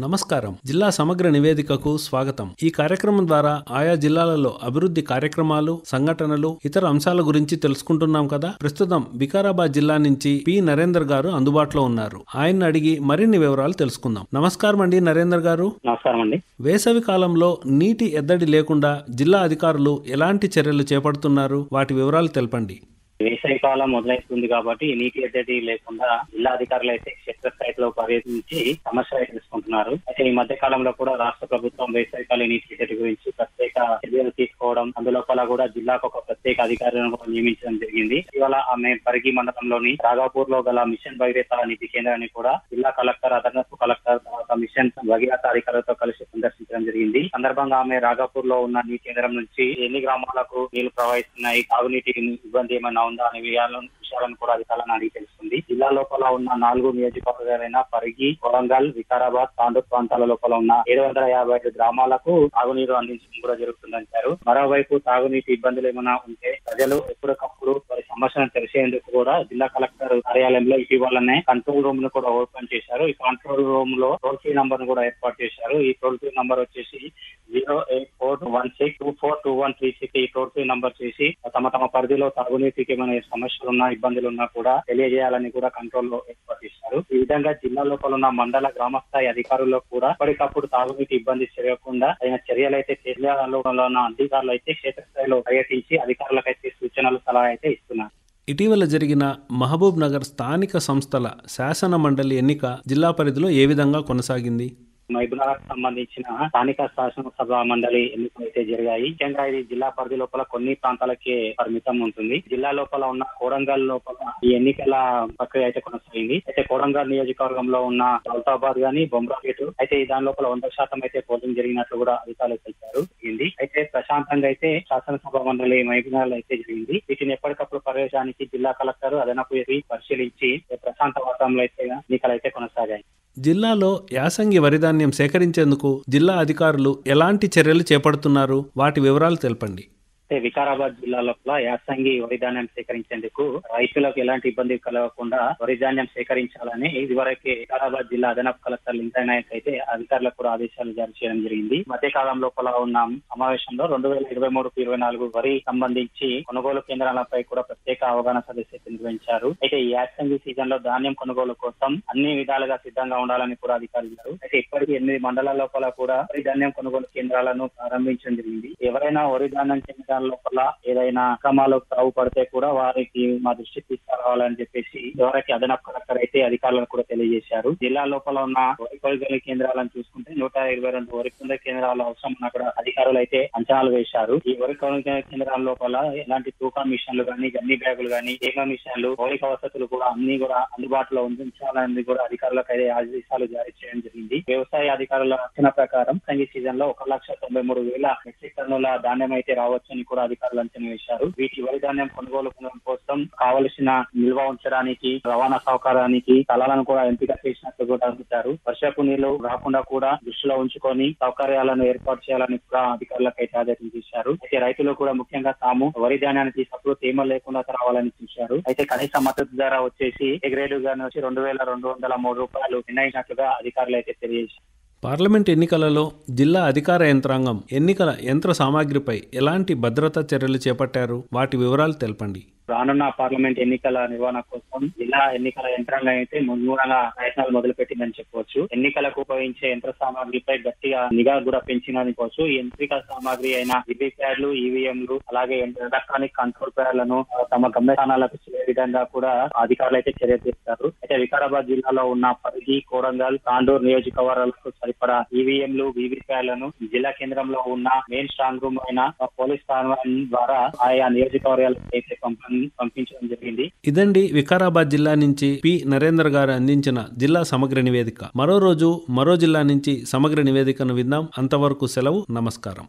నమస్కారం. జిల్లా సమగ్ర నివేదికకు స్వాగతం. ఈ కార్యక్రమం ద్వారా ఆయా జిల్లాలలో అభివృద్ధి కార్యక్రమాలు, సంఘటనలు, ఇతర అంశాల గురించి తెలుసుకుంటున్నాం కదా. ప్రస్తుతం వికారాబాద్ జిల్లా నుంచి పి నరేందర్ గారు అందుబాటులో ఉన్నారు. ఆయన్ని అడిగి మరిన్ని వివరాలు తెలుసుకుందాం. నమస్కారం అండి నరేందర్ గారు. నమస్కారం అండి. వేసవి కాలంలో నీటి ఎద్దడి లేకుండా జిల్లా అధికారులు ఎలాంటి చర్యలు చేపడుతున్నారు? వాటి వివరాలు తెలపండి. వేసవి కాలం మొదలవుతుంది కాబట్టి నీటి ఎద్దడి లేకుండా జిల్లా అధికారులు అయితే క్షేత్రస్థాయిలో పర్యటించి సమస్యలు తెలుసుకుంటున్నారు. అయితే ఈ మధ్య కాలంలో కూడా రాష్ట్ర ప్రభుత్వం వేసవి కాల నీటి ఎద్దడి గురించి ప్రత్యేక చర్యలు తీసుకోవడం, అందులోపల కూడా జిల్లాకు ఒక ప్రత్యేక అధికారులను నియమించడం జరిగింది. ఇవాళ ఆమె పరిగి మండలంలోని రాఘాపూర్ లో గల మిషన్ భగీరథ నిధి కేంద్రాన్ని కూడా జిల్లా కలెక్టర్, అదనపు కలెక్టర్, మిషన్ భగీరథ అధికారులతో కలిసి సందర్శించడం జరిగింది. సందర్భంగా ఆమె రాఘాపూర్ లో ఉన్న నీటి కేంద్రం నుంచి ఎన్ని గ్రామాలకు నీళ్లు ప్రవహిస్తున్నాయి, తాగునీటి ఇబ్బంది ఏమైనా ఉందా అనే విషయాలను కూడా అధికారులను అడిగి తెలుస్తుంది. జిల్లా లోపల ఉన్న 4 నియోజకవర్గాలైన పరిగి, వరంగల్, వికారాబాద్, తాండూరు ప్రాంతాల లోపల ఉన్న 755 గ్రామాలకు తాగునీరు అందించడం కూడా జరుగుతుందంటారు. మరోవైపు తాగునీటి ఇబ్బందులు ఏమైనా ఉంటే ప్రజలు ఎప్పటికప్పుడు వారి సమస్యలను తెలిసేందుకు కూడా జిల్లా కలెక్టర్ కార్యాలయంలో ఇటీవలనే కంట్రోల్ రూమ్ ను కూడా ఓపెన్ చేశారు. ఈ కంట్రోల్ రూమ్ లో టోల్ ఫ్రీ నంబర్ ను కూడా ఏర్పాటు చేశారు. ఈ టోల్ ఫ్రీ నంబర్ వచ్చేసి 08416242136. ఈ టోల్ ఫ్రీ నంబర్ చేసి తమ పరిధిలో తాగునీటికి ఏమైనా సమస్యలు ఉన్నా, ఇబ్బందులు ఉన్నా కూడా తెలియజేయాలని కూడా కంట్రోల్ లో ఏర్పాటు చేశారు. ఈ విధంగా జిల్లా లోపల ఉన్న మండల, గ్రామ స్థాయి అధికారుల్లో కూడా ఎప్పటికప్పుడు తాగునీటి ఇబ్బంది జరగకుండా అయిన చర్యలు అయితే జిల్లాలో ఉన్న అధికారులు అయితే క్షేత్రస్థాయిలో పర్యటించి అధికారులకైతే సూచనలు, సలహా అయితే ఇస్తున్నారు. ఇటీవల జరిగిన మహబూబ్ నగర్ స్థానిక సంస్థల శాసన మండలి ఎన్నిక జిల్లా పరిధిలో ఏ విధంగా కొనసాగింది? మహబూబ్నగర్ సంబంధించిన స్థానిక శాసనసభ మండలి ఎన్నికలు అయితే జరిగాయి. ముఖ్యంగా ఇది జిల్లా పరిధి లోపల కొన్ని ప్రాంతాలకే పరిమితం ఉంటుంది. జిల్లా లోపల ఉన్న కోడంగల్ లోపల ఈ ఎన్నికల ప్రక్రియ అయితే కొనసాగింది. అయితే కోడంగల్ నియోజకవర్గంలో ఉన్న దౌలతాబాద్ గానీ, బొమ్రాపేట అయితే దాని లోపల 100% అయితే పోలింగ్ జరిగినట్లు కూడా అధికారులు తెలిపారు. అయితే ప్రశాంతంగా అయితే శాసనసభ మండలి మహబూబ్నగర్ అయితే జరిగింది. వీటిని ఎప్పటికప్పుడు పర్యవేక్షణానికి జిల్లా కలెక్టర్, అదనపు పరిశీలించి ప్రశాంత వాతావరణంలో అయితే ఎన్నికలు అయితే కొనసాగాయి. జిల్లాలో యాసంగి వరిధాన్యం సేకరించేందుకు జిల్లా అధికారులు ఎలాంటి చర్యలు చేపడుతున్నారు? వాటి వివరాలు తెలపండి. వికారాబాద్ జిల్లా లోపల యాసంగి వరి ధాన్యం సేకరించేందుకు రైతులకు ఎలాంటి ఇబ్బంది కలగకుండా వరి ధాన్యం సేకరించాలని ఇదివరకే వికారాబాద్ జిల్లా అదనపు కలెక్టర్ లింగయ్య నాయక్ అయితే అధికారులకు కూడా ఆదేశాలు జారీ చేయడం జరిగింది. మధ్యకాలం లోపల ఉన్న సమావేశంలో 2023-24 వరి సంబంధించి కొనుగోలు కేంద్రాలపై కూడా ప్రత్యేక అవగాహన సదస్సు నిర్వహించారు. అయితే ఈ యాసంగి సీజన్ లో ధాన్యం కొనుగోలు కోసం అన్ని విధాలుగా సిద్ధంగా ఉండాలని కూడా అధికారులు. అయితే ఇప్పటికీ 8 మండలాల లోపల కూడా వరి ధాన్యం కొనుగోలు కేంద్రాలను ప్రారంభించడం జరిగింది. ఎవరైనా వరి ధాన్యం లోపల ఏదైనా అక్రమాలు తావు పడితే కూడా వారికి మా దృష్టికి తీసుకురావాలని చెప్పేసి ఎవరికి అదనపు కలెక్టర్ అయితే అధికారులను కూడా తెలియజేశారు. జిల్లా లోపల ఉన్న వరి కొనుగోలు కేంద్రాలను చూసుకుంటే 122 వరి కొనుగోలు కేంద్రాలు అవసరం ఉన్న కూడా అధికారులు అయితే అంచనాలు వేశారు. ఈ వరి కొనుగోలు కేంద్రాల లోపల ఎలాంటి తూకం మిషన్లు గానీ, గన్ని బ్యాగులు గానీ, ఏక మిషన్లు, మౌలిక వసతులు కూడా అన్ని కూడా అందుబాటులో ఉంచాలని కూడా అధికారులకు అయితే ఆదేశాలు జారీ చేయడం జరిగింది. వ్యవసాయ అధికారుల అంచనా ప్రకారం సంగీ సీజన్ లో 1,93,000 మెట్రిక్ టన్నుల ధాన్యం అయితే రావచ్చని కూడా అధికారులు అంచనా వేశారు. వీటి వరి ధాన్యం కొనుగోలు కోసం కావలసిన నిల్వ ఉంచడానికి, రవాణా సౌకర్యానికి స్థలాలను కూడా ఎంపిక చేసినట్లు కూడా అందించారు. వర్షపు నీళ్లు రాకుండా కూడా దృష్టిలో ఉంచుకొని సౌకర్యాలను ఏర్పాటు చేయాలని కూడా అధికారులకు అయితే ఆదేశం చేశారు. అయితే రైతులు కూడా ముఖ్యంగా తాము వరి ధాన్యాన్ని తీసినప్పుడు తేమ లేకుండా రావాలని చూశారు. అయితే కనీస మద్దతు ధర వచ్చేసి ఏ గ్రేడ్ గా 2,203 రూపాయలు నిర్ణయించినట్లుగా అధికారులు అయితే తెలియజేశారు. పార్లమెంట్ ఎన్నికలలో జిల్లా అధికార యంత్రాంగం ఎన్నికల యంత్ర సామాగ్రిపై ఎలాంటి భద్రతా చర్యలు చేపట్టారు? వాటి వివరాలు తెలపండి. రానున్న పార్లమెంట్ ఎన్నికల నిర్వహణ కోసం జిల్లా ఎన్నికల యంత్రాంగం అయితే ముమ్మరంగా ప్రయత్నాలు మొదలుపెట్టిందని చెప్పవచ్చు. ఎన్నికలకు ఉపయోగించే యంత్ర సామాగ్రిపై గట్టిగా నిఘా కూడా పెంచిందని చెప్పవచ్చు. ఈ యంత్రిక సామాగ్రి అయిన వివిప్యాడ్లు, ఈవీఎంలు, అలాగే ఎలక్ట్రానిక్ కంట్రోల్ ప్యాడ్లను తమ గమ్యస్థానాలకు చేరే విధంగా కూడా అధికారులు అయితే చర్య తీస్తారు. అయితే వికారాబాద్ జిల్లాలో ఉన్న పరిగి, కోరంగల్, తాండూరు నియోజకవర్గాలకు సరిపడా ఈవీఎంలు, వివిప్యాడ్లను జిల్లా కేంద్రంలో ఉన్న మెయిన్ స్ట్రాంగ్ రూమ్ అయిన పోలీస్ స్థానం ద్వారా ఆయా నియోజకవర్గాలకు అయితే పంపించడం జరిగింది. ఇదండి వికారాబాద్ జిల్లా నుంచి పి నరేందర్ గారు అందించిన జిల్లా సమగ్ర నివేదిక. మరో రోజు మరో జిల్లా నుంచి సమగ్ర నివేదికను విందాం. అంతవరకు సెలవు. నమస్కారం.